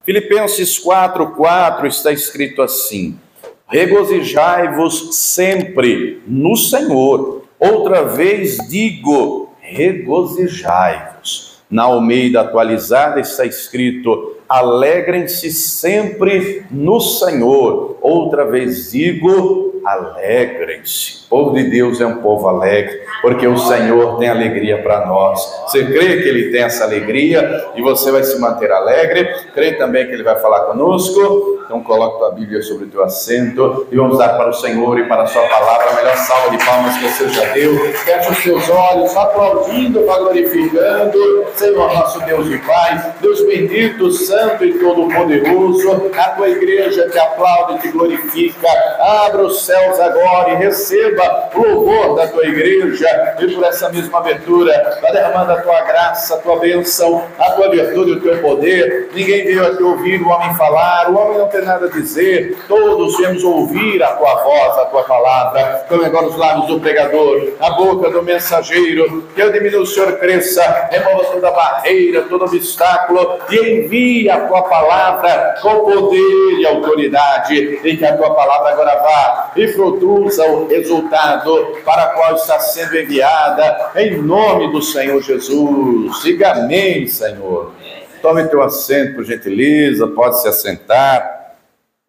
Filipenses 4:4 está escrito assim: regozijai-vos sempre no Senhor. Outra vez digo, regozijai-vos. Na Almeida Atualizada está escrito: alegrem-se sempre no Senhor. Outra vez digo, alegrem-se. O povo de Deus é um povo alegre, porque o Senhor tem alegria para nós. Você crê que Ele tem essa alegria e você vai se manter alegre? Crê também que Ele vai falar conosco? Então coloque tua Bíblia sobre o teu assento e vamos dar para o Senhor e para a sua palavra a melhor salva de palmas que você já deu. Feche os teus olhos, aplaudindo, glorificando, Senhor nosso Deus e Pai, Deus bendito, santo e todo-poderoso. A tua igreja te aplaude e te glorifica. Abra os céus agora e receba o louvor da tua igreja, e por essa mesma abertura vai derramando a tua graça, a tua bênção, a tua virtude e o teu poder. Ninguém veio aqui ouvir o homem falar, o homem não tem nada a dizer, todos viemos ouvir a tua voz, a tua palavra. Tome agora os lábios do pregador, a boca do mensageiro, que eu diminua, o Senhor cresça, remova toda barreira, todo obstáculo, e envie a tua palavra com poder e autoridade, e que a tua palavra agora vá e produza o resultado para o qual está sendo enviada, em nome do Senhor Jesus. Diga amém, Senhor. Tome teu assento, por gentileza, pode se assentar,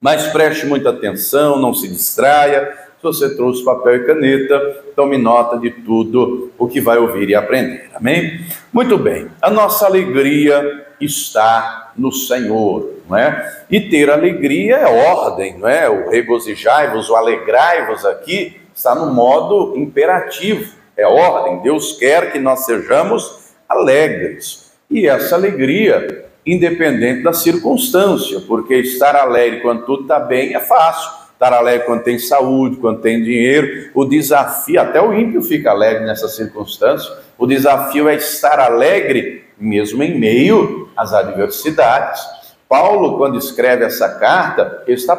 mas preste muita atenção, não se distraia. Se você trouxe papel e caneta, tome nota de tudo o que vai ouvir e aprender, amém? Muito bem, a nossa alegria está no Senhor, não é? E ter alegria é ordem, não é? O regozijai-vos, o alegrai-vos aqui está no modo imperativo, é ordem. Deus quer que nós sejamos alegres, e essa alegria independente da circunstância, porque estar alegre quando tudo está bem é fácil, estar alegre quando tem saúde, quando tem dinheiro. O desafio, até o ímpio fica alegre nessa circunstância, o desafio é estar alegre mesmo em meio às adversidades. Paulo, quando escreve essa carta, ele está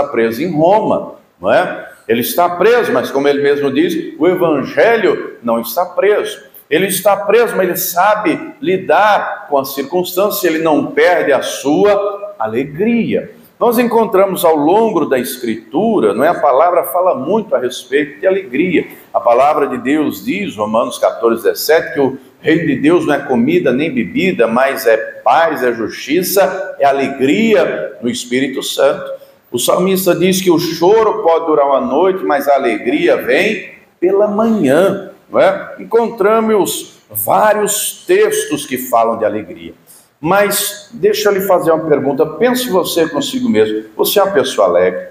preso em Roma, não é? Ele está preso, mas como ele mesmo diz, o evangelho não está preso. Ele está preso, mas ele sabe lidar com as circunstâncias, ele não perde a sua alegria. Nós encontramos ao longo da Escritura, não é? A palavra fala muito a respeito de alegria. A palavra de Deus diz, Romanos 14:17, que o reino de Deus não é comida nem bebida, mas é paz, é justiça, é alegria no Espírito Santo. O salmista diz que o choro pode durar uma noite, mas a alegria vem pela manhã. Não é? Encontramos vários textos que falam de alegria, mas deixa eu lhe fazer uma pergunta. Pense você consigo mesmo: você é uma pessoa alegre?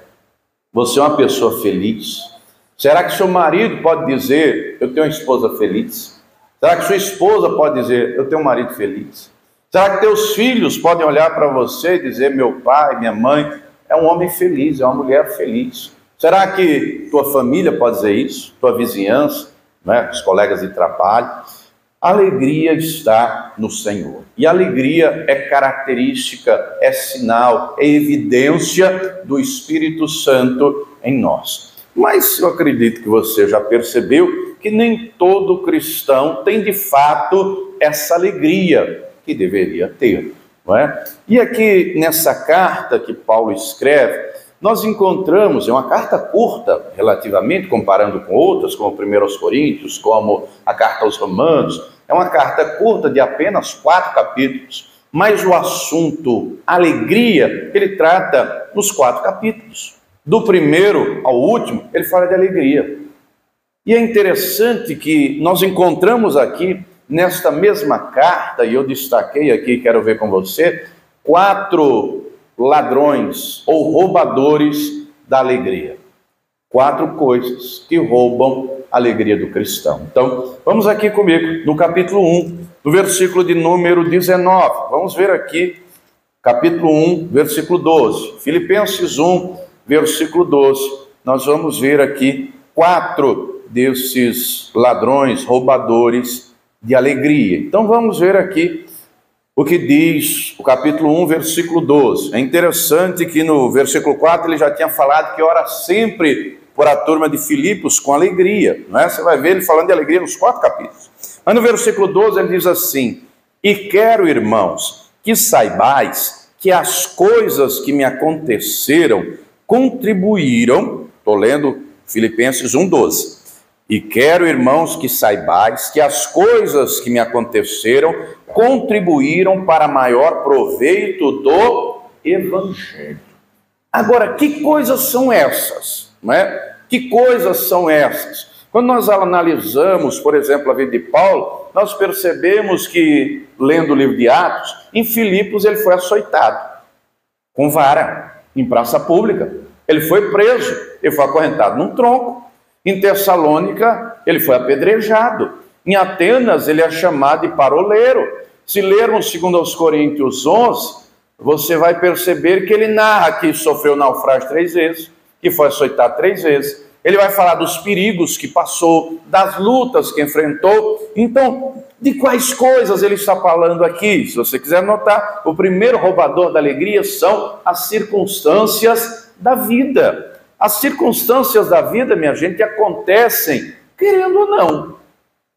Você é uma pessoa feliz? Será que seu marido pode dizer: eu tenho uma esposa feliz? Será que sua esposa pode dizer: eu tenho um marido feliz? Será que teus filhos podem olhar para você e dizer: meu pai, minha mãe é um homem feliz, é uma mulher feliz? Será que tua família pode dizer isso? Tua vizinhança? Né? Os colegas de trabalho? A alegria está no Senhor, e a alegria é característica, é sinal, é evidência do Espírito Santo em nós. Mas eu acredito que você já percebeu que nem todo cristão tem de fato essa alegria que deveria ter, não é? E aqui nessa carta que Paulo escreve, nós encontramos, é uma carta curta relativamente, comparando com outras, como 1 Coríntios, como a carta aos Romanos. É uma carta curta de apenas 4 capítulos, mas o assunto alegria, ele trata nos 4 capítulos. Do primeiro ao último, ele fala de alegria. E é interessante que nós encontramos aqui, nesta mesma carta, e eu destaquei aqui, quero ver com você, 4 ladrões ou roubadores da alegria. 4 coisas que roubam a alegria do cristão. Então, vamos aqui comigo no capítulo 1, no versículo de número 19. Vamos ver aqui, capítulo 1, versículo 12. Filipenses 1, versículo 12. Nós vamos ver aqui 4 desses ladrões, roubadores de alegria. Então, vamos ver aqui o que diz o capítulo 1, versículo 12. É interessante que no versículo 4 ele já tinha falado que ora sempre por a turma de Filipos com alegria, não é? Você vai ver ele falando de alegria nos 4 capítulos. Mas no versículo 12 ele diz assim: e quero, irmãos, que saibais que as coisas que me aconteceram contribuíram, estou lendo Filipenses 1,12, e quero, irmãos, que saibais que as coisas que me aconteceram contribuíram para maior proveito do Evangelho. Agora, que coisas são essas? Não é? Que coisas são essas? Quando nós analisamos, por exemplo, a vida de Paulo, nós percebemos que, lendo o livro de Atos, em Filipos ele foi açoitado, com vara, em praça pública. Ele foi preso, ele foi acorrentado num tronco. Em Tessalônica, ele foi apedrejado. Em Atenas, ele é chamado de paroleiro. Se lermos 2 Coríntios 11, você vai perceber que ele narra que sofreu naufrágio 3 vezes, que foi açoitado 3 vezes. Ele vai falar dos perigos que passou, das lutas que enfrentou. Então, de quais coisas ele está falando aqui? Se você quiser notar, o primeiro roubador da alegria são as circunstâncias da vida. As circunstâncias da vida, minha gente, acontecem querendo ou não,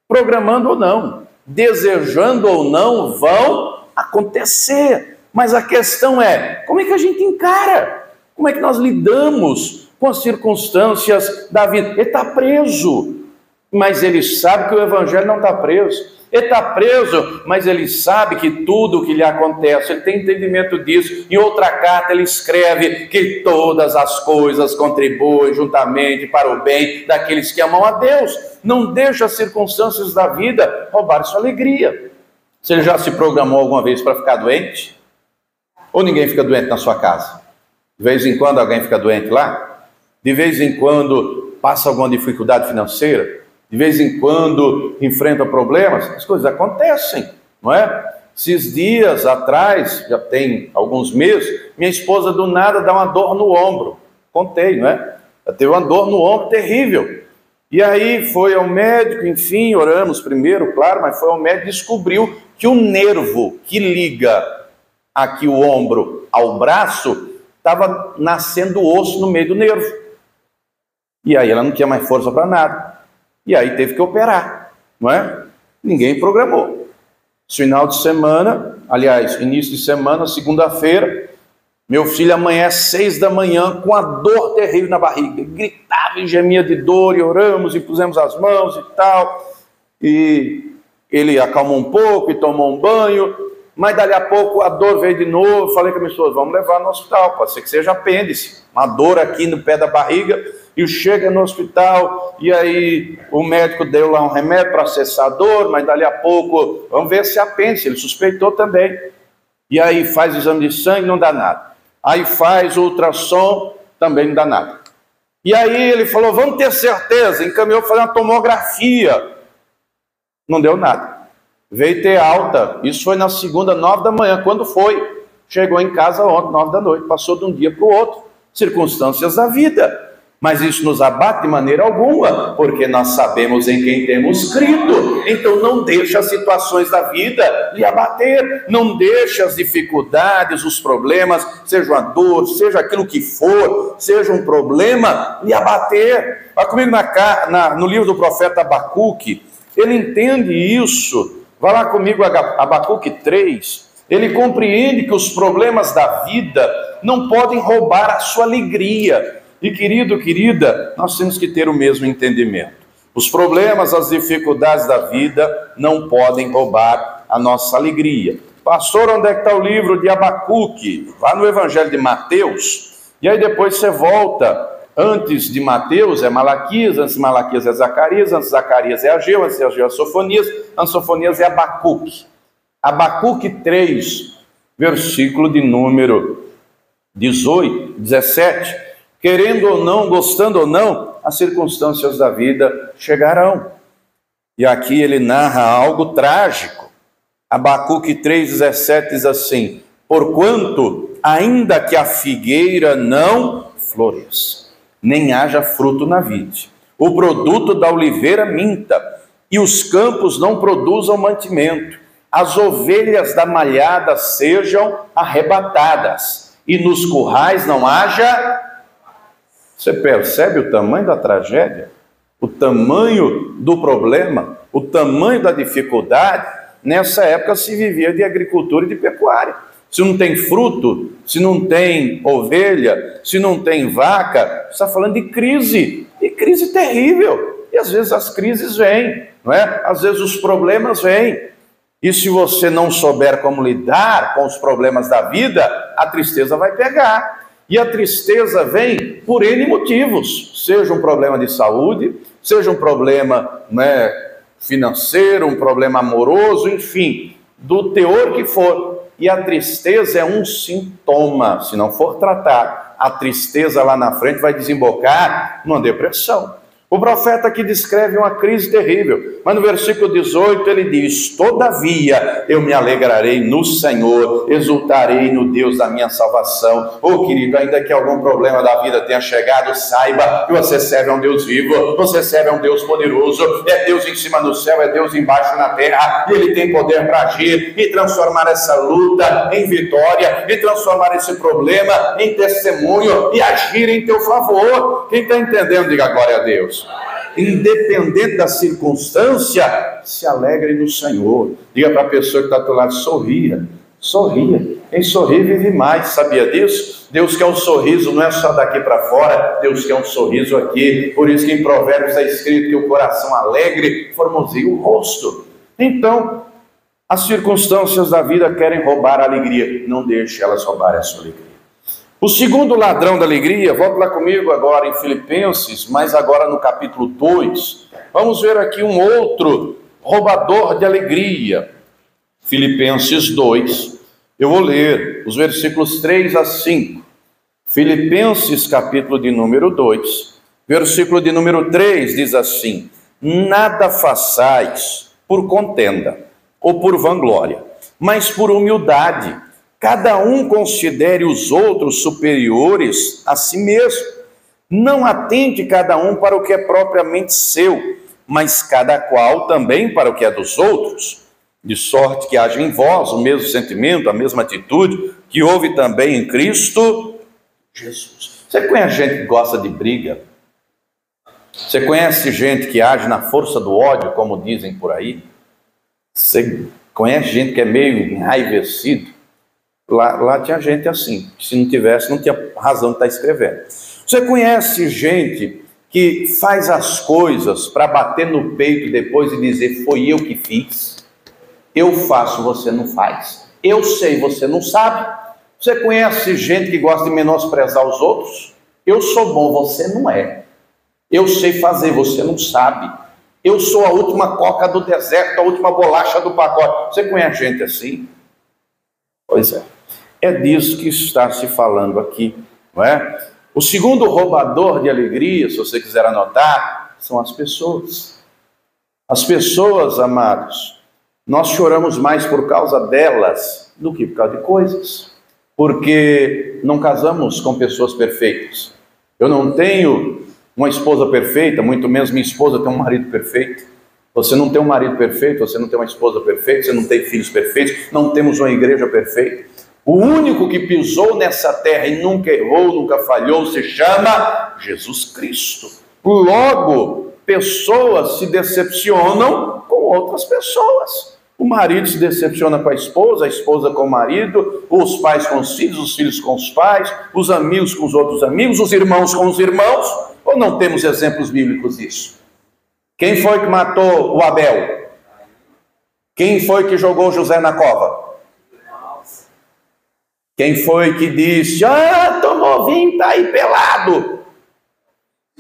programando ou não, desejando ou não, vão acontecer. Mas a questão é, como é que a gente encara? Como é que nós lidamos com as circunstâncias da vida? Ele está preso, mas ele sabe que o Evangelho não está preso. Ele está preso, mas ele sabe que tudo o que lhe acontece, ele tem entendimento disso. Em outra carta ele escreve que todas as coisas contribuem juntamente para o bem daqueles que amam a Deus. Não deixa as circunstâncias da vida roubar sua alegria. Você já se programou alguma vez para ficar doente? Ou ninguém fica doente na sua casa? De vez em quando alguém fica doente lá? De vez em quando passa alguma dificuldade financeira? De vez em quando enfrenta problemas? As coisas acontecem, não é? Esses dias atrás, já tem alguns meses, minha esposa do nada dá uma dor no ombro. Contei, não é? Ela teve uma dor no ombro terrível. E aí foi ao médico, enfim, oramos primeiro, claro, mas foi ao médico e descobriu que o nervo que liga aqui o ombro ao braço estava nascendo osso no meio do nervo. E aí ela não tinha mais força para nada. E aí teve que operar, não é? Ninguém programou. Final de semana, aliás, início de semana, segunda-feira, meu filho amanhece 6 da manhã com a dor terrível na barriga. Ele gritava e gemia de dor e oramos e pusemos as mãos e tal. E ele acalmou um pouco e tomou um banho, mas dali a pouco a dor veio de novo. Falei com a minha esposa, vamos levar no hospital, pode ser que seja apêndice. Uma dor aqui no pé da barriga. E chega no hospital, e aí o médico deu lá um remédio para cessar a dor, mas dali a pouco, vamos ver se é apêndice, ele suspeitou também. E aí faz exame de sangue, não dá nada. Aí faz o ultrassom, também não dá nada. E aí ele falou, vamos ter certeza, encaminhou para fazer uma tomografia. Não deu nada. Veio ter alta, isso foi na segunda, 9 da manhã, quando foi? Chegou em casa ontem, 9 da noite, passou de um dia para o outro. Circunstâncias da vida. Mas isso nos abate de maneira alguma, porque nós sabemos em quem temos crido. Então não deixe as situações da vida lhe abater, não deixe as dificuldades, os problemas, seja uma dor, seja aquilo que for, seja um problema, lhe abater. Vai comigo no livro do profeta Abacuque, ele entende isso. Vai lá comigo, Abacuque 3, ele compreende que os problemas da vida não podem roubar a sua alegria. E querido, querida, nós temos que ter o mesmo entendimento. Os problemas, as dificuldades da vida não podem roubar a nossa alegria. Pastor, onde é que está o livro de Abacuque? Vá no Evangelho de Mateus, e aí depois você volta. Antes de Mateus é Malaquias, antes de Malaquias é Zacarias, antes de Zacarias é Ageu, antes de Ageu é Sofonias, antes de Sofonias é Abacuque. Abacuque 3, versículo de número 18, 17... Querendo ou não, gostando ou não, as circunstâncias da vida chegarão. E aqui ele narra algo trágico. Abacuque 3,17 diz assim: porquanto, ainda que a figueira não floresça, nem haja fruto na vide, o produto da oliveira minta, e os campos não produzam mantimento, as ovelhas da malhada sejam arrebatadas, e nos currais não haja... Você percebe o tamanho da tragédia? O tamanho do problema? O tamanho da dificuldade? Nessa época se vivia de agricultura e de pecuária. se não tem fruto, se não tem ovelha, se não tem vaca, você está falando de crise, e crise terrível. E às vezes as crises vêm, não é? Às vezes os problemas vêm. E se você não souber como lidar com os problemas da vida, a tristeza vai pegar. E a tristeza vem por N motivos, seja um problema de saúde, seja um problema, né, financeiro, um problema amoroso, enfim, do teor que for. E a tristeza é um sintoma, se não for tratado, a tristeza lá na frente vai desembocar numa depressão. O profeta aqui descreve uma crise terrível, mas no versículo 18 ele diz: todavia eu me alegrarei no Senhor, exultarei no Deus da minha salvação. Oh querido, ainda que algum problema da vida tenha chegado, saiba que você serve a um Deus vivo, você serve a um Deus poderoso, é Deus em cima do céu, é Deus embaixo na terra, e Ele tem poder para agir e transformar essa luta em vitória, e transformar esse problema em testemunho e agir em teu favor. Quem está entendendo, diga glória a Deus. Independente da circunstância, se alegre no Senhor. Diga para a pessoa que está do lado: sorria, sorria. Quem sorri vive mais, sabia disso? Deus quer um sorriso, não é só daqui para fora, Deus quer um sorriso aqui. Por isso que em Provérbios está escrito que o coração alegre formoseia o rosto. Então, as circunstâncias da vida querem roubar a alegria, não deixe elas roubarem a sua alegria. O segundo ladrão da alegria, volta lá comigo agora em Filipenses, mas agora no capítulo 2, vamos ver aqui um outro roubador de alegria. Filipenses 2, eu vou ler os versículos 3 a 5. Filipenses capítulo de número 2, versículo de número 3 diz assim: nada façais por contenda ou por vanglória, mas por humildade. Cada um considere os outros superiores a si mesmo. Não atente cada um para o que é propriamente seu, mas cada qual também para o que é dos outros. De sorte que haja em vós o mesmo sentimento, a mesma atitude que houve também em Cristo Jesus. Você conhece gente que gosta de briga? Você conhece gente que age na força do ódio, como dizem por aí? Você conhece gente que é meio enraivecido? Lá tinha gente assim, se não tivesse, não tinha razão de estar escrevendo. Você conhece gente que faz as coisas para bater no peito depois e dizer: foi eu que fiz, eu faço, você não faz, eu sei, você não sabe. Você conhece gente que gosta de menosprezar os outros? Eu sou bom, você não é, eu sei fazer, você não sabe, eu sou a última coca do deserto, a última bolacha do pacote. Você conhece gente assim? Pois é. É disso que está se falando aqui, não é? O segundo roubador de alegria, se você quiser anotar, são as pessoas. As pessoas, amados, nós choramos mais por causa delas do que por causa de coisas. Porque não casamos com pessoas perfeitas. Eu não tenho uma esposa perfeita, muito menos minha esposa tem um marido perfeito. Você não tem um marido perfeito, você não tem uma esposa perfeita, você não tem filhos perfeitos, não temos uma igreja perfeita. O único que pisou nessa terra e nunca errou, nunca falhou, se chama Jesus Cristo. Logo, pessoas se decepcionam com outras pessoas. O marido se decepciona com a esposa com o marido, os pais com os filhos com os pais, os amigos com os outros amigos, os irmãos com os irmãos. Ou não temos exemplos bíblicos disso? Quem foi que matou o Abel? Quem foi que jogou José na cova? Quem foi que disse: tô novinho, tá aí pelado?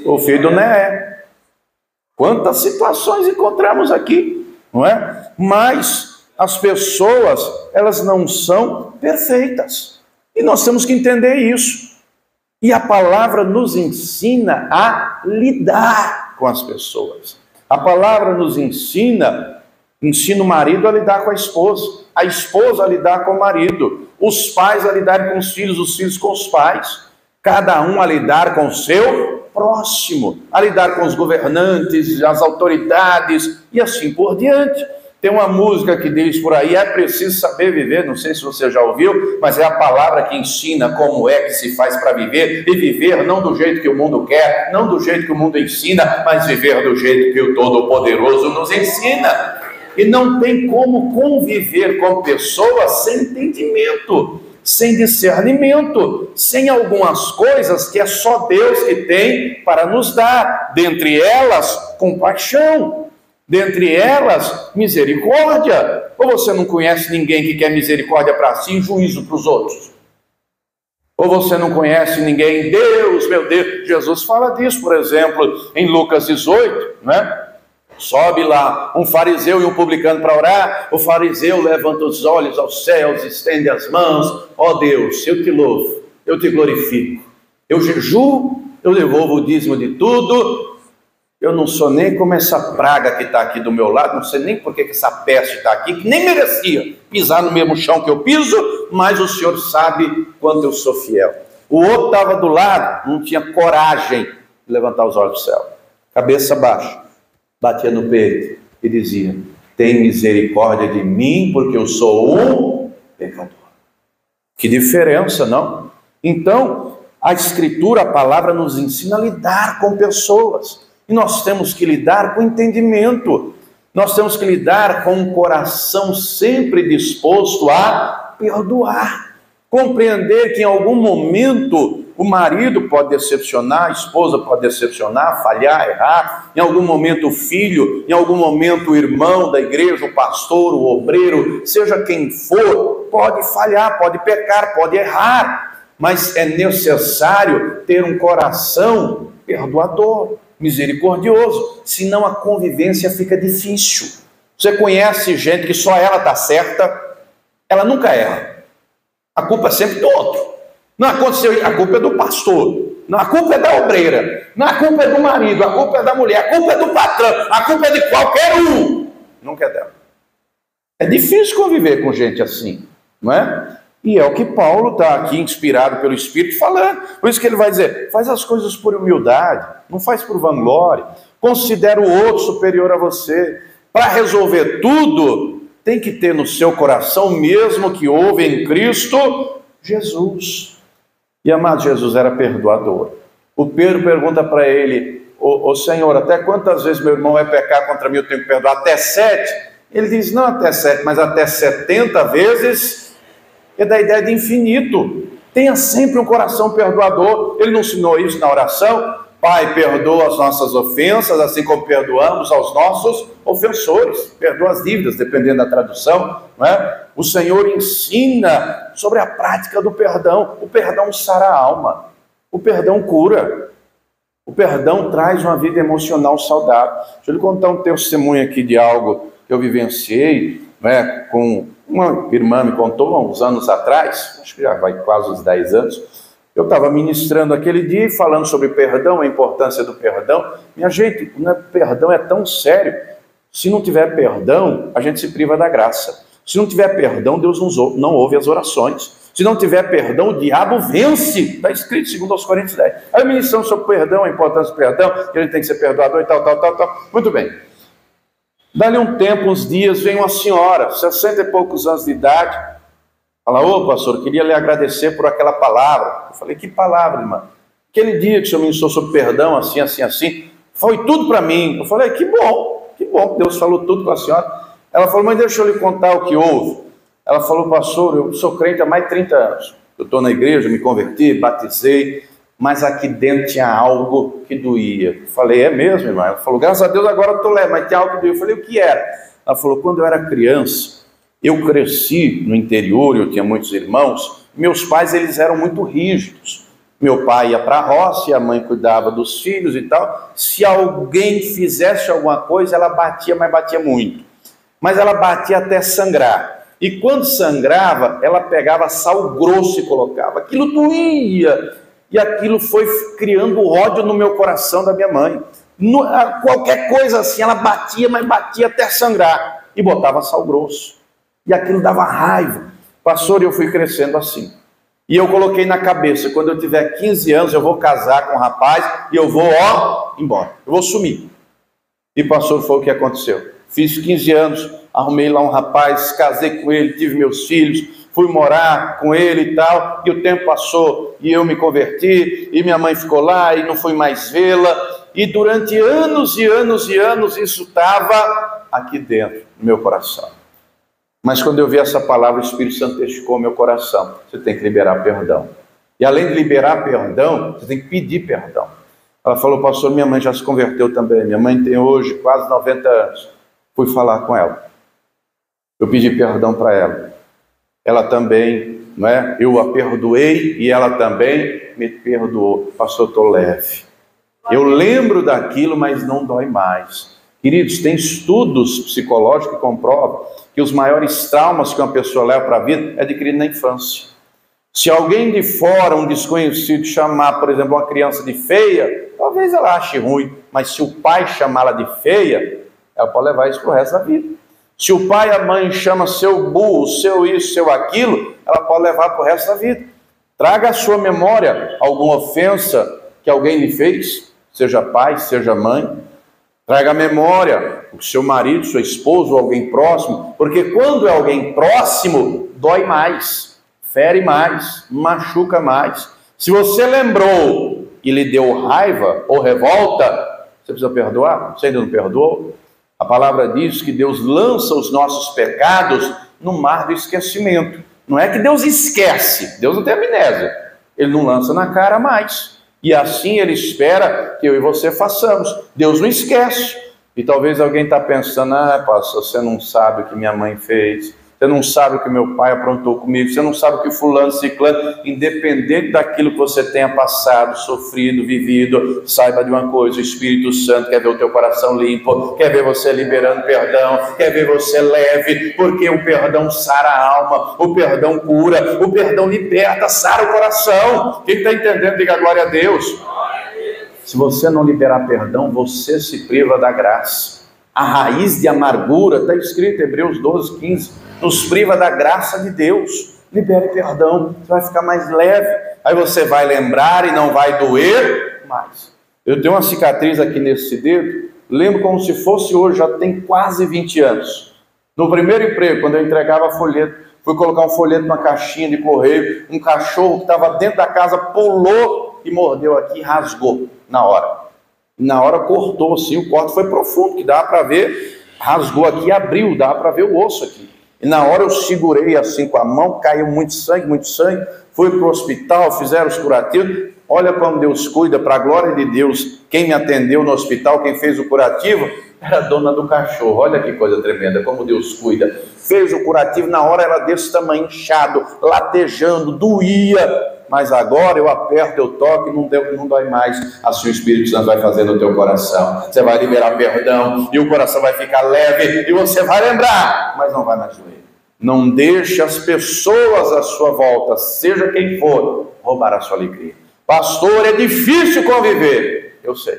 O filho do Neé. Quantas situações encontramos aqui, não é? Mas as pessoas, elas não são perfeitas. E nós temos que entender isso. E a palavra nos ensina a lidar com as pessoas. A palavra nos ensina o marido a lidar com a esposa a lidar com o marido, os pais a lidar com os filhos com os pais, cada um a lidar com o seu próximo, a lidar com os governantes, as autoridades e assim por diante. Tem uma música que diz por aí: é preciso saber viver, não sei se você já ouviu, mas é a palavra que ensina como é que se faz para viver, e viver não do jeito que o mundo quer, não do jeito que o mundo ensina, mas viver do jeito que o Todo-Poderoso nos ensina. E não tem como conviver com pessoas sem entendimento, sem discernimento, sem algumas coisas que é só Deus que tem para nos dar. Dentre elas, compaixão. Dentre elas, misericórdia. Ou você não conhece ninguém que quer misericórdia para si e juízo para os outros? Ou você não conhece ninguém? Deus, meu Deus. Jesus fala disso, por exemplo, em Lucas 18, né? Sobe lá um fariseu e um publicano para orar. O fariseu levanta os olhos aos céus, estende as mãos. Ó Deus, eu te louvo, eu te glorifico. Eu jejuo, eu devolvo o dízimo de tudo. Eu não sou nem como essa praga que está aqui do meu lado, não sei nem por que essa peste está aqui, que nem merecia pisar no mesmo chão que eu piso, mas o Senhor sabe quanto eu sou fiel. O outro estava do lado, não tinha coragem de levantar os olhos do céu, cabeça baixa, batia no peito e dizia: tem misericórdia de mim, porque eu sou um pecador. Que diferença, não? Então, a Escritura, a palavra nos ensina a lidar com pessoas. E nós temos que lidar com entendimento. Nós temos que lidar com um coração sempre disposto a perdoar. Compreender que em algum momento o marido pode decepcionar, a esposa pode decepcionar, falhar, errar. Em algum momento o filho, em algum momento o irmão da igreja, o pastor, o obreiro, seja quem for, pode falhar, pode pecar, pode errar. Mas é necessário ter um coração perdoador, misericordioso, senão a convivência fica difícil. Você conhece gente que só ela está certa, ela nunca erra. A culpa é sempre do outro. Não aconteceu, a culpa é do pastor. Não, a culpa é da obreira. Não, a culpa é do marido, a culpa é da mulher, a culpa é do patrão, a culpa é de qualquer um. Nunca é dela. É difícil conviver com gente assim, não é? E é o que Paulo está aqui, inspirado pelo Espírito, falando. Por isso que ele vai dizer: faz as coisas por humildade, não faz por vanglória, considera o outro superior a você. Para resolver tudo, tem que ter no seu coração o mesmo que houve em Cristo Jesus. E amado, Jesus era perdoador. O Pedro pergunta para ele: ô Senhor, até quantas vezes meu irmão vai pecar contra mim, eu tenho que perdoar? Até 7? Ele diz: não até 7, mas até 70 vezes. É da ideia de infinito. Tenha sempre um coração perdoador. Ele não ensinou isso na oração? Pai, perdoa as nossas ofensas, assim como perdoamos aos nossos ofensores. Perdoa as dívidas, dependendo da tradução, não é? O Senhor ensina sobre a prática do perdão. O perdão sara a alma. O perdão cura. O perdão traz uma vida emocional saudável. Deixa eu lhe contar um testemunho aqui de algo que eu vivenciei, né, com uma irmã me contou há uns anos atrás, acho que já vai quase uns 10 anos, eu estava ministrando aquele dia, falando sobre perdão, a importância do perdão. Minha gente, perdão é tão sério. Se não tiver perdão, a gente se priva da graça. Se não tiver perdão, Deus não ouve as orações. Se não tiver perdão, o diabo vence. Está escrito, segundo aos Coríntios 10. Aí ministrando sobre perdão, a importância do perdão, que ele tem que ser perdoador e tal. Muito bem. Dali um tempo, uns dias, vem uma senhora, 60 e poucos anos de idade, fala: ô pastor, eu queria lhe agradecer por aquela palavra. Eu falei: que palavra, irmã? Aquele dia que o senhor me ensinou sobre perdão, assim, foi tudo para mim. Eu falei: que bom, Deus falou tudo com a senhora. Ela falou: mas deixa eu lhe contar o que houve. Ela falou: pastor, eu sou crente há mais de 30 anos. Eu estou na igreja, me converti, batizei, mas aqui dentro tinha algo que doía. Eu falei: é mesmo, irmã? Ela falou: graças a Deus agora eu estou leve, mas tinha algo que doía. Eu falei: o que era? Ela falou: quando eu era criança, eu cresci no interior, eu tinha muitos irmãos, meus pais eles eram muito rígidos. Meu pai ia para a roça e a mãe cuidava dos filhos e tal. Se alguém fizesse alguma coisa, ela batia, mas batia muito. Mas ela batia até sangrar. E quando sangrava, ela pegava sal grosso e colocava. Aquilo doía. E aquilo foi criando ódio no meu coração da minha mãe. Qualquer coisa assim, ela batia, mas batia até sangrar. E botava sal grosso. E aquilo dava raiva. Pastor, eu fui crescendo assim. E eu coloquei na cabeça: quando eu tiver 15 anos, eu vou casar com um rapaz e eu vou, embora. Eu vou sumir. E pastor, foi o que aconteceu. Fiz 15 anos, arrumei lá um rapaz, casei com ele, tive meus filhos, fui morar com ele e tal, e o tempo passou, e eu me converti, e minha mãe ficou lá, e não fui mais vê-la, e durante anos e anos e anos, isso estava aqui dentro, no meu coração. Mas quando eu vi essa palavra, o Espírito Santo testificou meu coração. Você tem que liberar perdão. E além de liberar perdão, você tem que pedir perdão. Ela falou, pastor, minha mãe já se converteu também. Minha mãe tem hoje quase 90 anos. Fui falar com ela. Eu pedi perdão para ela. Ela também, não é? Eu a perdoei e ela também me perdoou. Pastor, eu estou leve. Eu lembro daquilo, mas não dói mais. Queridos, tem estudos psicológicos que comprovam que os maiores traumas que uma pessoa leva para a vida é adquirido na infância. Se alguém de fora, um desconhecido, chamar, por exemplo, uma criança de feia, talvez ela ache ruim, mas se o pai chamá-la de feia, ela pode levar isso para o resto da vida. Se o pai e a mãe chamam seu burro, seu isso, seu aquilo, ela pode levar para o resto da vida. Traga à sua memória alguma ofensa que alguém lhe fez, seja pai, seja mãe. Traga à memória o seu marido, sua esposa ou alguém próximo, porque quando é alguém próximo, dói mais, fere mais, machuca mais. Se você lembrou e lhe deu raiva ou revolta, você precisa perdoar? Você ainda não perdoou? A palavra diz que Deus lança os nossos pecados no mar do esquecimento. Não é que Deus esquece, Deus não tem amnésia. Ele não lança na cara mais. E assim Ele espera que eu e você façamos. Deus não esquece. E talvez alguém está pensando, pastor, você não sabe o que minha mãe fez. Você não sabe o que meu pai aprontou comigo. Você não sabe o que fulano, ciclano. Independente daquilo que você tenha passado, sofrido, vivido, saiba de uma coisa, o Espírito Santo quer ver o teu coração limpo, quer ver você liberando perdão, quer ver você leve, porque o perdão sara a alma, o perdão cura, o perdão liberta, sara o coração. Quem está entendendo, diga glória a Deus. Se você não liberar perdão, você se priva da graça. A raiz de amargura, está escrito em Hebreus 12, 15, nos priva da graça de Deus. Libere perdão, você vai ficar mais leve. Aí você vai lembrar e não vai doer mais. Eu tenho uma cicatriz aqui nesse dedo, lembro como se fosse hoje, já tem quase 20 anos. No primeiro emprego, quando eu entregava folheto, fui colocar um folheto numa caixinha de correio, um cachorro que estava dentro da casa pulou e mordeu aqui e rasgou na hora. Na hora cortou assim, o corte foi profundo, que dava para ver, rasgou aqui e abriu, dava para ver o osso aqui. E na hora eu segurei assim com a mão, caiu muito sangue, fui para o hospital, fizeram os curativos. Olha como Deus cuida, para a glória de Deus. Quem me atendeu no hospital, quem fez o curativo, era a dona do cachorro. Olha que coisa tremenda, como Deus cuida. Fez o curativo, na hora era desse tamanho, inchado, latejando, doía. Mas agora eu aperto, eu toco e não dói mais. Assim o Espírito Santo vai fazer no teu coração. Você vai liberar perdão e o coração vai ficar leve e você vai lembrar, mas não vai mais doer. Não deixe as pessoas à sua volta, seja quem for, roubar a sua alegria. Pastor, é difícil conviver. Eu sei.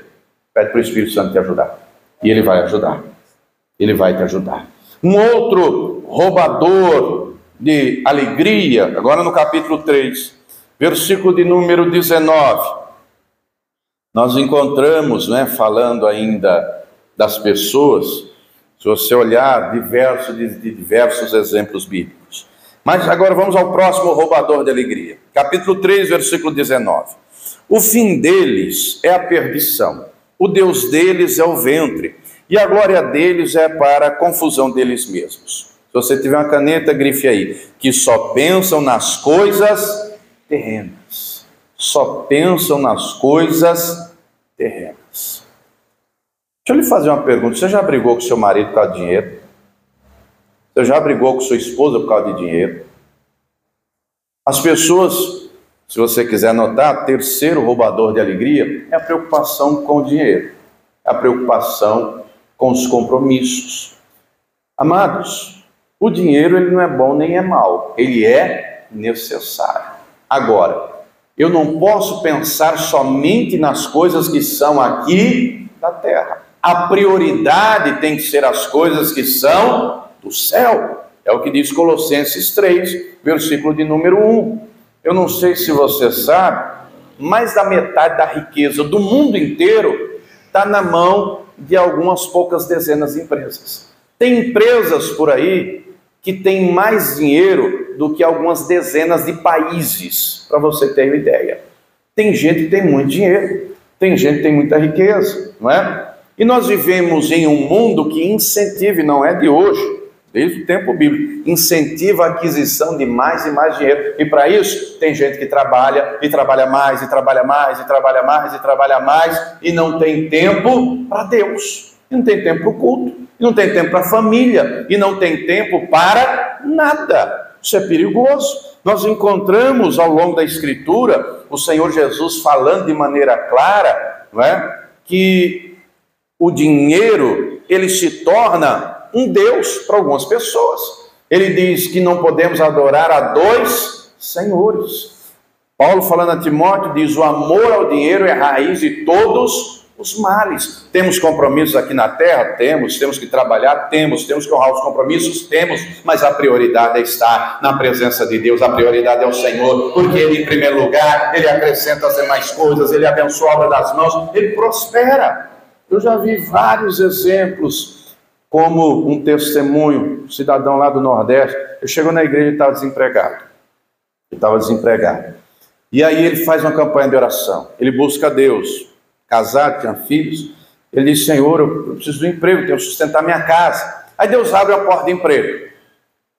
Pede para o Espírito Santo te ajudar. E Ele vai ajudar. Ele vai te ajudar. Um outro roubador de alegria, agora no capítulo 3. Versículo de número 19, nós encontramos, falando ainda das pessoas, se você olhar diversos exemplos bíblicos. Mas agora vamos ao próximo roubador de alegria. Capítulo 3, versículo 19. O fim deles é a perdição, o Deus deles é o ventre, e a glória deles é para a confusão deles mesmos. Se você tiver uma caneta, grife aí, que só pensam nas coisas terrenas, só pensam nas coisas terrenas. Deixa eu lhe fazer uma pergunta, você já brigou com seu marido por causa de dinheiro? Você já brigou com sua esposa por causa de dinheiro? As pessoas, se você quiser anotar, terceiro roubador de alegria é a preocupação com o dinheiro, a preocupação com os compromissos. Amados, o dinheiro ele não é bom nem é mau, ele é necessário. Agora, eu não posso pensar somente nas coisas que são aqui da terra. A prioridade tem que ser as coisas que são do céu. É o que diz Colossenses 3, versículo de número 1. Eu não sei se você sabe, mais da metade da riqueza do mundo inteiro está na mão de algumas poucas dezenas de empresas. Tem empresas por aí que têm mais dinheiro do que algumas dezenas de países, para você ter uma ideia. Tem gente que tem muito dinheiro, tem gente que tem muita riqueza, não é? E nós vivemos em um mundo que incentiva, e não é de hoje, desde o tempo bíblico, incentiva a aquisição de mais e mais dinheiro. E para isso, tem gente que trabalha, e trabalha mais, e trabalha mais, e trabalha mais, e trabalha mais, e não tem tempo para Deus, e não tem tempo para o culto, e não tem tempo para a família, e não tem tempo para nada. Isso é perigoso. Nós encontramos ao longo da Escritura o Senhor Jesus falando de maneira clara, não é? Que o dinheiro, ele se torna um Deus para algumas pessoas. Ele diz que não podemos adorar a dois senhores. Paulo, falando a Timóteo, diz: o amor ao dinheiro é a raiz de todos os males. Temos compromissos aqui na terra? Temos que trabalhar? Temos que honrar os compromissos? Temos, mas a prioridade é estar na presença de Deus, a prioridade é o Senhor, porque Ele, em primeiro lugar, Ele acrescenta as demais coisas, Ele abençoa a obra das mãos, Ele prospera. Eu já vi vários exemplos, como um testemunho, um cidadão lá do Nordeste. Ele chegou na igreja e estava desempregado. E aí ele faz uma campanha de oração, ele busca Deus, casado, tinha filhos. Ele diz: Senhor, eu preciso de um emprego, tenho que sustentar minha casa. Aí Deus abre a porta de emprego.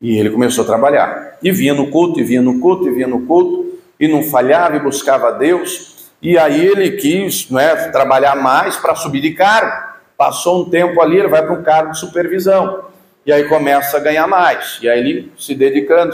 E ele começou a trabalhar. E vinha no culto, e não falhava, e buscava a Deus. E aí ele quis, trabalhar mais para subir de cargo. Passou um tempo ali, ele vai para um cargo de supervisão. E aí começa a ganhar mais. E aí ele se dedicando.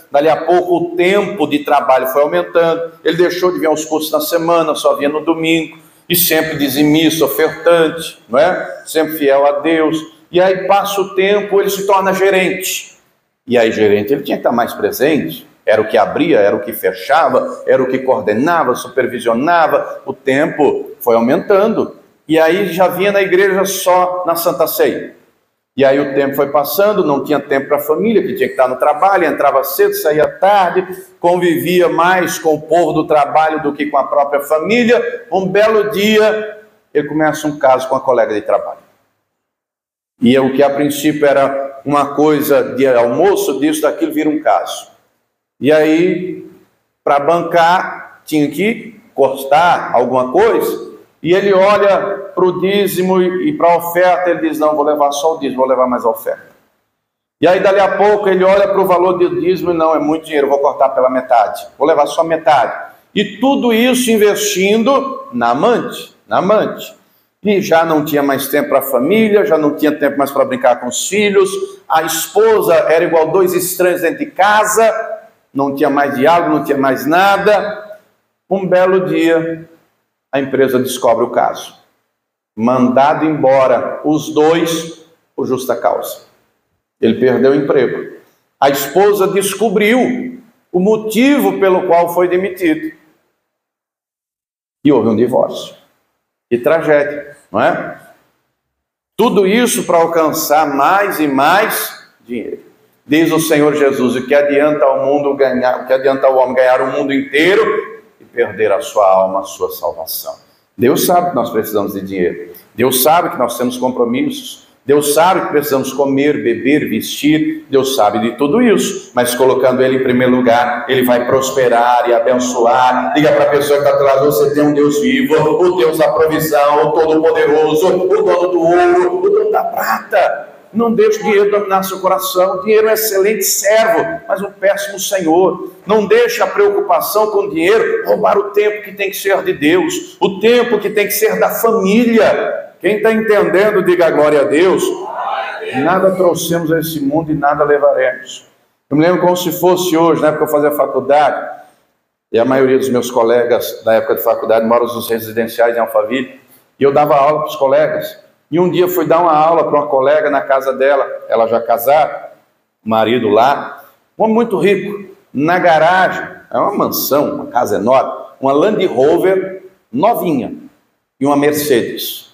Dali a pouco o tempo de trabalho foi aumentando. Ele deixou de vir aos cultos na semana, só vinha no domingo. E sempre dizimista, ofertante, não é? Sempre fiel a Deus. E aí passa o tempo, ele se torna gerente. E aí gerente, ele tinha que estar mais presente. Era o que abria, era o que fechava, era o que coordenava, supervisionava. O tempo foi aumentando. E aí já vinha na igreja só na Santa Ceia. E aí o tempo foi passando, não tinha tempo para a família, que tinha que estar no trabalho, entrava cedo, saía tarde, convivia mais com o povo do trabalho do que com a própria família. Um belo dia, ele começa um caso com a colega de trabalho. E o que a princípio era uma coisa de almoço, disso, daquilo, vira um caso. E aí, para bancar, tinha que cortar alguma coisa. E ele olha para o dízimo e para a oferta, ele diz: não, vou levar só o dízimo, vou levar mais a oferta. E aí, dali a pouco, ele olha para o valor do dízimo e: não, é muito dinheiro, vou cortar pela metade, vou levar só metade. E tudo isso investindo na amante. E já não tinha mais tempo para a família, já não tinha tempo mais para brincar com os filhos. A esposa era igual dois estranhos dentro de casa, não tinha mais diálogo, não tinha mais nada. Um belo dia, a empresa descobre o caso. Mandado embora os dois por justa causa. Ele perdeu o emprego. A esposa descobriu o motivo pelo qual foi demitido. E houve um divórcio. Que tragédia, não é? Tudo isso para alcançar mais e mais dinheiro. Diz o Senhor Jesus: o que adianta ao mundo ganhar, o que adianta ao homem ganhar o mundo inteiro e perder a sua alma, a sua salvação? Deus sabe que nós precisamos de dinheiro. Deus sabe que nós temos compromissos. Deus sabe que precisamos comer, beber, vestir. Deus sabe de tudo isso. Mas colocando Ele em primeiro lugar, Ele vai prosperar e abençoar. Diga para a pessoa que está atrás: você tem um Deus vivo, o Deus da provisão, o Todo-Poderoso, o dono do ouro, o dono da prata. Não deixe o dinheiro dominar seu coração. O dinheiro é um excelente servo, mas um péssimo senhor. Não deixe a preocupação com o dinheiro roubar o tempo que tem que ser de Deus, o tempo que tem que ser da família. Quem está entendendo, diga glória a Deus. Nada trouxemos a esse mundo e nada levaremos. Eu me lembro como se fosse hoje, na época que eu fazia faculdade, e a maioria dos meus colegas da época de faculdade moram nos residenciais em Alphaville, e eu dava aula para os colegas. E um dia fui dar uma aula para uma colega na casa dela, ela já casada, o marido lá, um homem muito rico, na garagem, é uma mansão, uma casa enorme, uma Land Rover novinha e uma Mercedes.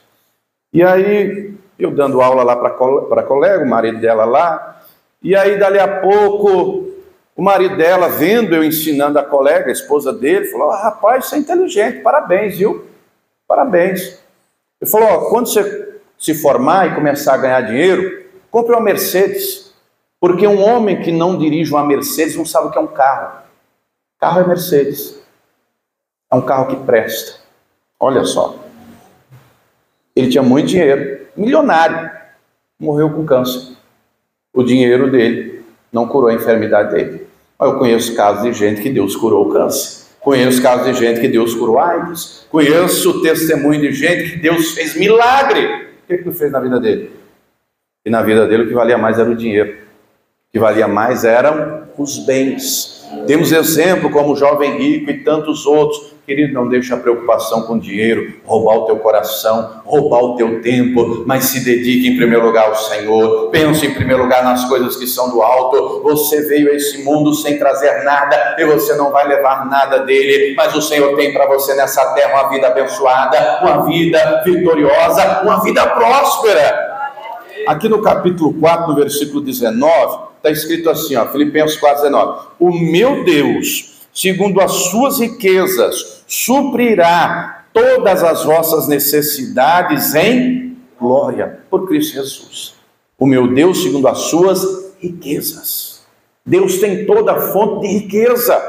E aí, eu dando aula lá para a colega, o marido dela lá, e aí dali a pouco, o marido dela, vendo eu ensinando a colega, a esposa dele, falou: rapaz, você é inteligente, parabéns, viu? Parabéns. Ele falou: quando você se formar e começar a ganhar dinheiro, compre uma Mercedes, porque um homem que não dirige uma Mercedes não sabe o que é um carro. Carro é Mercedes, é um carro que presta. Olha só. Ele tinha muito dinheiro, milionário, morreu com câncer. O dinheiro dele não curou a enfermidade dele. Mas eu conheço casos de gente que Deus curou o câncer. Conheço casos de gente que Deus curou a AIDS. Conheço o testemunho de gente que Deus fez milagre. O que ele fez na vida dele? E na vida dele o que valia mais era o dinheiro. O que valia mais eram os bens. Temos exemplo como o jovem rico e tantos outros. Querido, não deixe a preocupação com dinheiro roubar o teu coração, roubar o teu tempo, mas se dedique em primeiro lugar ao Senhor. Pense em primeiro lugar nas coisas que são do alto. Você veio a esse mundo sem trazer nada e você não vai levar nada dele, mas o Senhor tem para você nessa terra uma vida abençoada, uma vida vitoriosa, uma vida próspera. Aqui no capítulo 4, no versículo 19, está escrito assim, ó, Filipenses 4,19: o meu Deus, segundo as suas riquezas, suprirá todas as vossas necessidades em glória, por Cristo Jesus. O meu Deus, segundo as suas riquezas. Deus tem toda a fonte de riqueza.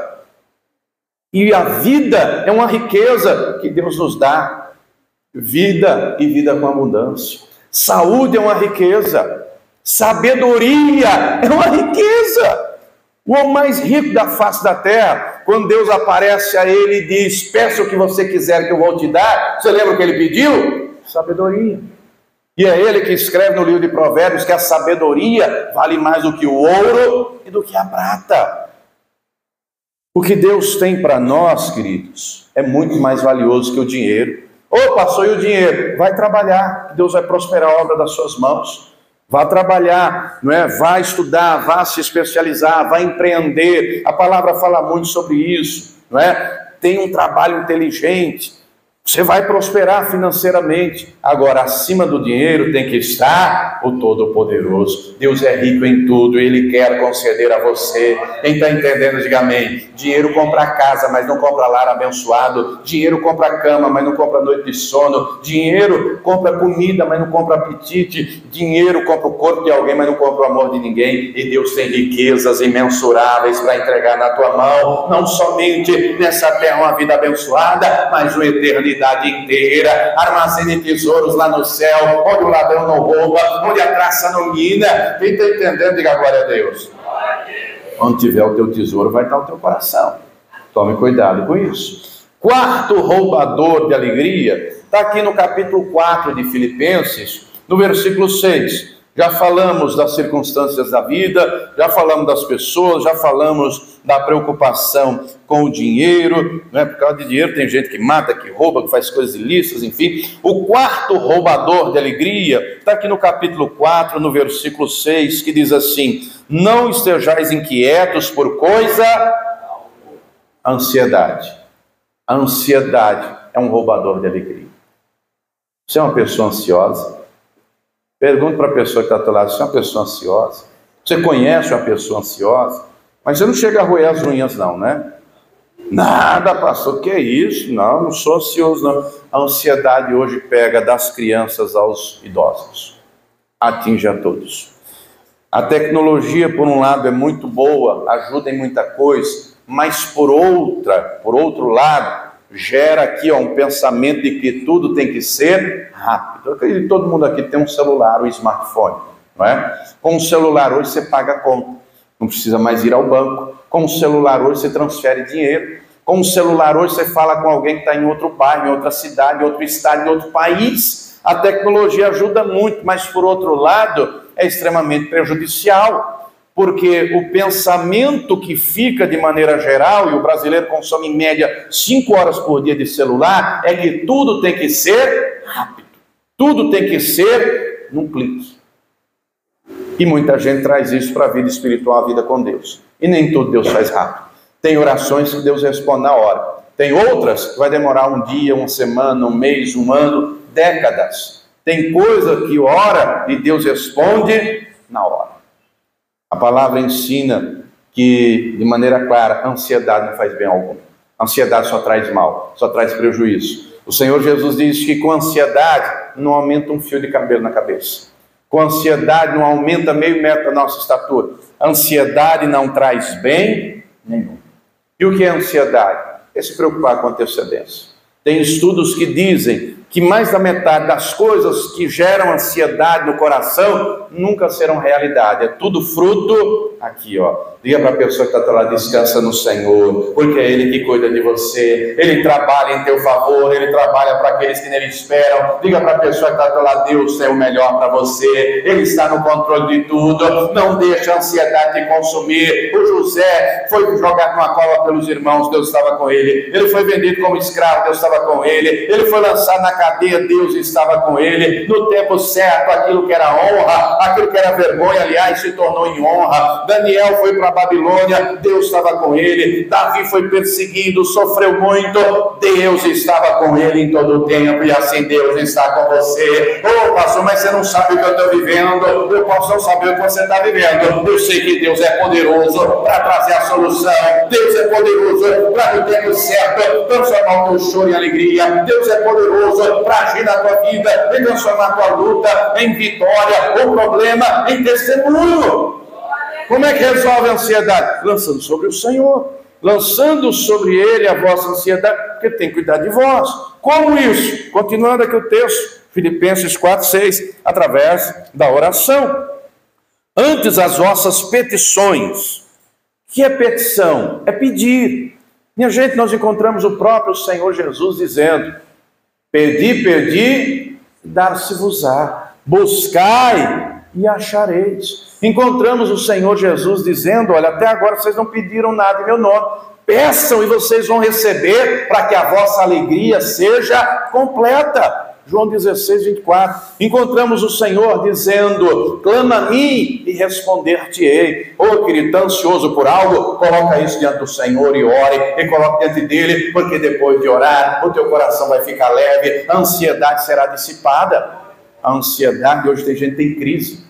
E a vida é uma riqueza que Deus nos dá. Vida e vida com abundância. Saúde é uma riqueza. Sabedoria é uma riqueza. O homem mais rico da face da terra, quando Deus aparece a ele e diz: peça o que você quiser que eu vou te dar. Você lembra o que ele pediu? Sabedoria. E é ele que escreve no livro de Provérbios que a sabedoria vale mais do que o ouro e do que a prata. O que Deus tem para nós, queridos, é muito mais valioso que o dinheiro. Ô, pastor, e o dinheiro? Vai trabalhar, que Deus vai prosperar a obra das suas mãos. Vá trabalhar, não é? Vá estudar, vá se especializar, vá empreender. A palavra fala muito sobre isso, não é? Tem um trabalho inteligente. Você vai prosperar financeiramente. Agora, acima do dinheiro tem que estar o Todo-Poderoso. Deus é rico em tudo, Ele quer conceder a você. Quem está entendendo, diga amém. Dinheiro compra casa, mas não compra lar abençoado. Dinheiro compra cama, mas não compra noite de sono. Dinheiro compra comida, mas não compra apetite. Dinheiro compra o corpo de alguém, mas não compra o amor de ninguém. E Deus tem riquezas imensuráveis para entregar na tua mão. Não somente nessa terra uma vida abençoada, mas uma eternidade inteira. Armazene tesouros lá no céu, onde o ladrão não rouba, onde a traça não mina. Quem está entendendo, diga glória a Deus. Onde tiver o teu tesouro, vai estar o teu coração. Tome cuidado com isso. Quarto roubador de alegria está aqui no capítulo 4 de Filipenses, no versículo 6. Já falamos das circunstâncias da vida, já falamos das pessoas, já falamos da preocupação com o dinheiro, né? Por causa de dinheiro tem gente que mata, que rouba, que faz coisas ilícitas, enfim. O quarto roubador de alegria está aqui no capítulo 4, no versículo 6, que diz assim: não estejais inquietos por coisa ansiedade. A ansiedade é um roubador de alegria. Você é uma pessoa ansiosa? Pergunto para a pessoa que está ao teu lado: você é uma pessoa ansiosa? Você conhece uma pessoa ansiosa? Mas você não chega a roer as unhas não, né? Nada, pastor, que é isso? Não sou ansioso não. A ansiedade hoje pega das crianças aos idosos. Atinge a todos. A tecnologia, por um lado, é muito boa, ajuda em muita coisa, mas por outro lado, gera aqui um pensamento de que tudo tem que ser rápido. Eu acredito que todo mundo aqui tem um celular, um smartphone, não é? Com o celular hoje você paga a conta, não precisa mais ir ao banco. Com o celular hoje você transfere dinheiro. Com o celular hoje você fala com alguém que está em outro bairro, em outra cidade, em outro estado, em outro país. A tecnologia ajuda muito, mas por outro lado é extremamente prejudicial. Porque o pensamento que fica de maneira geral, e o brasileiro consome em média 5 horas por dia de celular, é que tudo tem que ser rápido. Tudo tem que ser num clique. E muita gente traz isso para a vida espiritual, a vida com Deus. E nem tudo Deus faz rápido. Tem orações que Deus responde na hora. Tem outras que vai demorar um dia, uma semana, um mês, um ano, décadas. Tem coisa que ora e Deus responde na hora. A palavra ensina que, de maneira clara, a ansiedade não faz bem algum. A ansiedade só traz mal, só traz prejuízo. O Senhor Jesus diz que com ansiedade não aumenta um fio de cabelo na cabeça. Com ansiedade não aumenta meio metro da nossa estatura. A ansiedade não traz bem nenhum. E o que é ansiedade? É se preocupar com antecedência. Tem estudos que dizem que mais da metade das coisas que geram ansiedade no coração nunca serão realidade. É tudo fruto, aqui ó, diga para a pessoa que está do lado, descansa no Senhor, porque é Ele que cuida de você, Ele trabalha em teu favor, Ele trabalha para aqueles que nele esperam. Diga para a pessoa que está do lado, Deus tem o melhor para você, Ele está no controle de tudo, não deixa a ansiedade te consumir. O José foi jogado numa cova pelos irmãos, Deus estava com ele. Ele foi vendido como escravo, Deus estava com ele. Ele foi lançado na cadeia, Deus estava com ele. No tempo certo, aquilo que era honra, aquilo que era vergonha, aliás, se tornou em honra. Daniel foi para a Babilônia, Deus estava com ele. Davi foi perseguido, sofreu muito, Deus estava com ele em todo o tempo, e assim Deus está com você. Ô pastor, mas você não sabe o que eu estou vivendo. Eu posso não saber o que você está vivendo, eu sei que Deus é poderoso para trazer a solução. Deus é poderoso para no tempo certo transformar o teu choro em alegria. Deus é poderoso para agir na tua vida e transformar a tua luta em vitória, o problema em testemunho. Como é que resolve a ansiedade? Lançando sobre o Senhor, lançando sobre Ele a vossa ansiedade, porque Ele tem que cuidar de vós. Como isso? Continuando aqui o texto, Filipenses 4:6, através da oração. Antes as vossas petições. Que é petição? É pedir. Minha gente, nós encontramos o próprio Senhor Jesus dizendo: pedi, dar-se-vos-á. Buscai e achareis. Encontramos o Senhor Jesus dizendo: olha, até agora vocês não pediram nada em meu nome. Peçam e vocês vão receber, para que a vossa alegria seja completa. João 16:24. Encontramos o Senhor dizendo: clama a mim e responder-te-ei. Ô querido, está ansioso por algo? Coloca isso diante do Senhor e ore, e coloque diante dele, porque depois de orar, o teu coração vai ficar leve, a ansiedade será dissipada. A ansiedade, hoje tem gente que tem crise.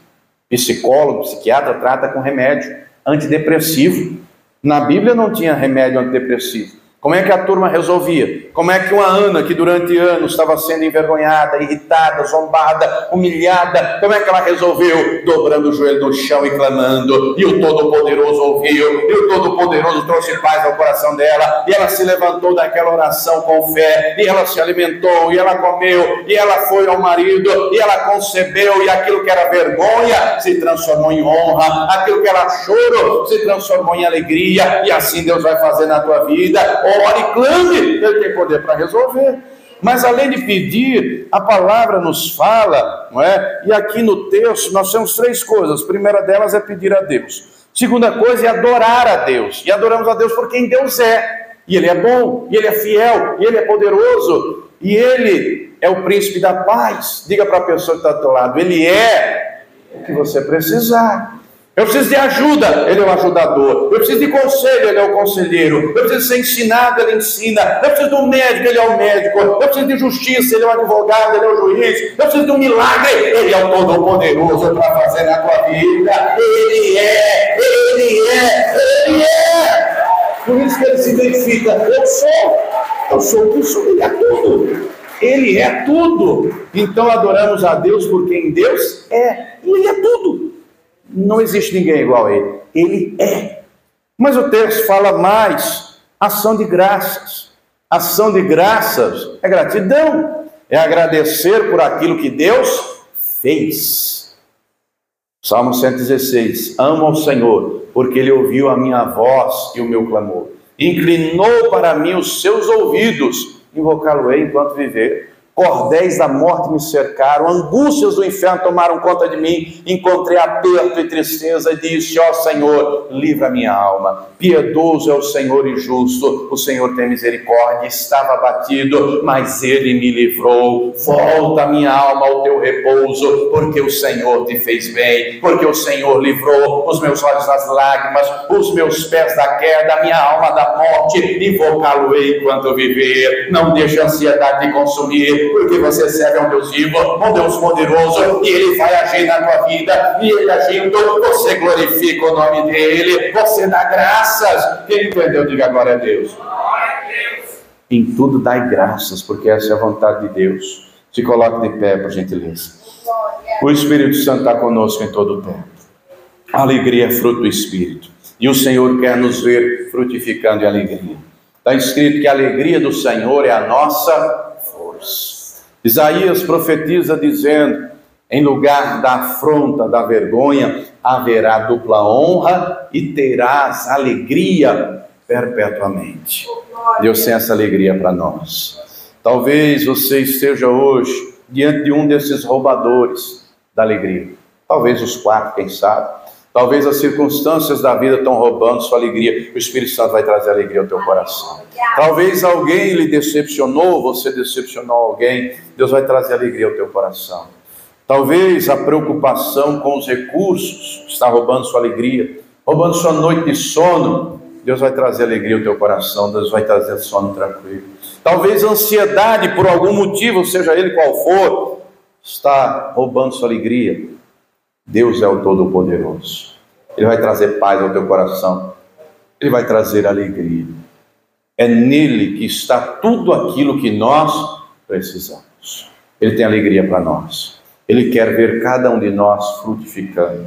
Psicólogo, psiquiatra trata com remédio antidepressivo. Na Bíblia não tinha remédio antidepressivo. Como é que a turma resolvia? Como é que uma Ana, que durante anos estava sendo envergonhada, irritada, zombada, humilhada, como é que ela resolveu? Dobrando o joelho no chão e clamando, e o Todo-Poderoso ouviu, e o Todo-Poderoso trouxe paz ao coração dela, e ela se levantou daquela oração com fé, e ela se alimentou, e ela comeu, e ela foi ao marido, e ela concebeu, e aquilo que era vergonha se transformou em honra, aquilo que era choro se transformou em alegria, e assim Deus vai fazer na tua vida. Ore e clame, Ele tem poder para resolver. Mas além de pedir, a palavra nos fala, não é? E aqui no texto nós temos três coisas. A primeira delas é pedir a Deus. Segunda coisa é adorar a Deus. E adoramos a Deus por quem Deus é. E Ele é bom, e Ele é fiel, e Ele é poderoso, e Ele é o príncipe da paz. Diga para a pessoa que está do teu lado: Ele é o que você precisar. Eu preciso de ajuda, Ele é o ajudador. Eu preciso de conselho, Ele é o conselheiro. Eu preciso ser ensinado, Ele ensina. Eu preciso de um médico, Ele é o médico. Eu preciso de justiça, Ele é o advogado, Ele é o juiz. Eu preciso de um milagre, Ele é o Todo-Poderoso para fazer na tua vida. Ele é. Por isso que Ele se identifica: eu sou o que sou, Ele é tudo. Ele é tudo. Então adoramos a Deus por quem Deus é. E Ele é tudo. Não existe ninguém igual a Ele. Ele é. Mas o texto fala mais: ação de graças. Ação de graças é gratidão. É agradecer por aquilo que Deus fez. Salmo 116. Amo ao Senhor, porque Ele ouviu a minha voz e o meu clamor. Inclinou para mim os seus ouvidos. Invocá-lo-ei enquanto viver. Cordéis da morte me cercaram, angústias do inferno tomaram conta de mim, encontrei aperto e tristeza, e disse: ó Senhor, livra a minha alma. Piedoso é o Senhor e justo, o Senhor tem misericórdia. Estava abatido, mas Ele me livrou. Volta minha alma ao teu repouso, porque o Senhor te fez bem, porque o Senhor livrou os meus olhos das lágrimas, os meus pés da queda, a minha alma da morte. Invocá-lo-ei enquanto viver. Não deixe a ansiedade te consumir, porque você serve a um Deus vivo, um Deus poderoso, e Ele vai agir na tua vida, e Ele agindo, você glorifica o nome dEle, você dá graças. Quem entendeu, diga glória a Deus. Em tudo dai graças, porque essa é a vontade de Deus. Se coloque de pé, por gentileza. O Espírito Santo está conosco em todo o tempo. A alegria é fruto do Espírito, e o Senhor quer nos ver frutificando em alegria. Está escrito que a alegria do Senhor é a nossa força. Isaías profetiza dizendo: em lugar da afronta, da vergonha, haverá dupla honra e terás alegria perpetuamente. Deus tem essa alegria para nós. Talvez você esteja hoje diante de um desses roubadores da alegria. Talvez os 4, quem sabe. Talvez as circunstâncias da vida estão roubando sua alegria. O Espírito Santo vai trazer alegria ao teu coração. Talvez alguém lhe decepcionou, você decepcionou alguém. Deus vai trazer alegria ao teu coração. Talvez a preocupação com os recursos está roubando sua alegria, roubando sua noite de sono. Deus vai trazer alegria ao teu coração. Deus vai trazer sono tranquilo. Talvez a ansiedade por algum motivo, seja ele qual for, está roubando sua alegria. Deus é o Todo-Poderoso. Ele vai trazer paz ao teu coração. Ele vai trazer alegria. É nele que está tudo aquilo que nós precisamos. Ele tem alegria para nós. Ele quer ver cada um de nós frutificando.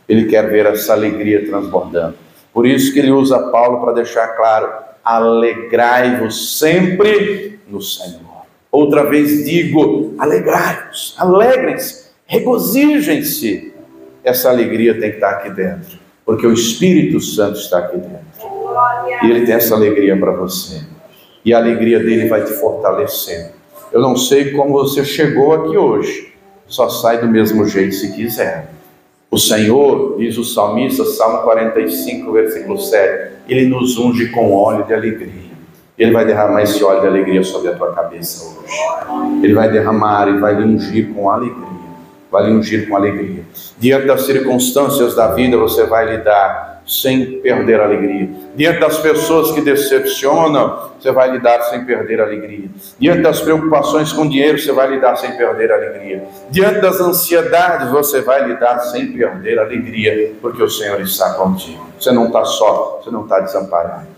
Ele quer ver essa alegria transbordando. Por isso que ele usa Paulo para deixar claro: alegrai-vos sempre no Senhor. Outra vez digo, alegrai-vos, alegrem-se, regozijem-se. Essa alegria tem que estar aqui dentro, porque o Espírito Santo está aqui dentro. E ele tem essa alegria para você. E a alegria dele vai te fortalecer. Eu não sei como você chegou aqui hoje. Só sai do mesmo jeito se quiser. O Senhor, diz o salmista, Salmo 45, versículo 7, Ele nos unge com óleo de alegria. Ele vai derramar esse óleo de alegria sobre a tua cabeça hoje. Ele vai derramar e vai lhe ungir com alegria. Vai lhe ungir com alegria. Diante das circunstâncias da vida, você vai lidar sem perder a alegria. Diante das pessoas que decepcionam, você vai lidar sem perder a alegria. Diante das preocupações com dinheiro, você vai lidar sem perder a alegria. Diante das ansiedades, você vai lidar sem perder a alegria, porque o Senhor está contigo. Você não está só, você não está desamparado.